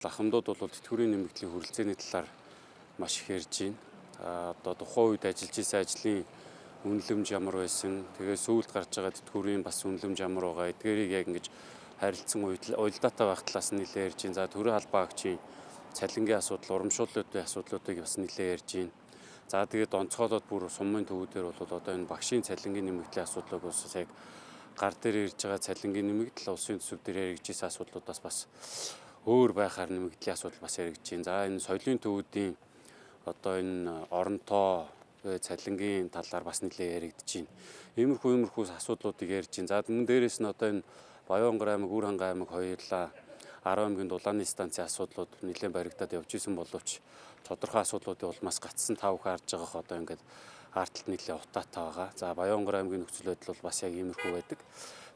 Лахамдууд бол тэтгэврийн нэмэгдлийн хүрэлцээний талаар маш их ярьж байна. Одоо тухайн үед ажиллаж исэн ажлын үнэлэмж ямар байсан, тэгээ сүүлд гарч байгаа тэтгэврийн бас үнэлэмж ямар байгаа, эдгээрийг яг ингэж харилцсан уялдаатай байх талаас нь нэлээд ярьж байна. За төрийн албаагчийн цалингийн асуудал, урамшууллуудын асуудлуудыг бас нэлээд ярьж байна. За тэгээд онцгойлоод бүр сумын төвүүдээр бол одоо энэ багшийн цалингийн нэмэгдлийн асуудлыг бас яг гар дээр ирж байгаа цалингийн нэмэгдэл улсын төсөв дээр яригдчихсэн асуудлуудаас бас өөр байхаар нэмэгдлийн асуудал бас яригдж байна. За энэ соёлын төвүүдийн одоо энэ оронтой цалингийн талаар бас нэлээд яригдж байна. Иймэрхүү асуудлуудыг ярьж байна. За мөн дээрээс нь одоо энэ Баянгар аймаг, Үр хангай аймаг хоёулаа 10 аймгийн дулааны станцын асуудлууд нэлээд баригдаад явж исэн боловч тодорхой асуудлуудын улмаас гацсан тав харж байгаах одоо ингээд арталт нэлээд утаатай байгаа. За Баянгар аймгийн нөхцөл байдал бол бас яг иймэрхүү байдаг.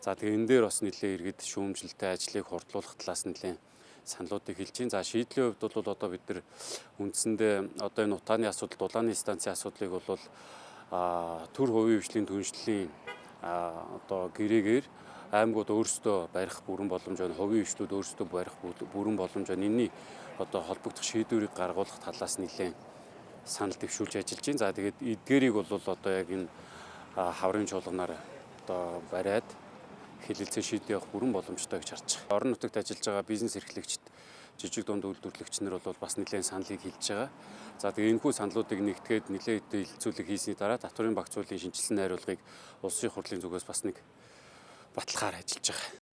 За тэгээ энэ дээр бас нэлээд иргэд шүүмжлэлтэй ажлыг хурдлуулах талаас нэлээд саналуудыг хэлж байна. За шийдлийн хувьд бол одоо бид нар үндсэндээ одоо энэ утааны асуудал, дулааны станцын асуудлыг бол төр хувийн хвшлийн түншлэлийн одоо гэрээгээр аймагуд өөрсдөө барих бүрэн боломж байна. Хувийн хвшлүүд өөрсдөө барих бүрэн боломж байна. Энэний одоо холбогдох шийдвэрийг гаргуулах талаас нэлээд санал дэвшүүлж ажиллаж байна. За тэгээд эдгээрийг бол одоо яг энэ хаврын чуулганаар одоо бариад хэлэлцээ шийдэх бүрэн боломжтой гэж харж байгаа. Орон нутагт ажиллаж байгаа бизнес эрхлэгчид, жижиг дунд үйлдвэрлэгч нар бол бас нэлээд саналыг хэлж байгаа. За тэгээ энэхүү саналуудыг нэгтгээд нэлээд хэлэлцүүлэг хийсний дараа татврын багц хуулийн шинжилсэн найруулгыг улсын хурлын зүгээс бас нэг баталгаар ажиллаж байгаа.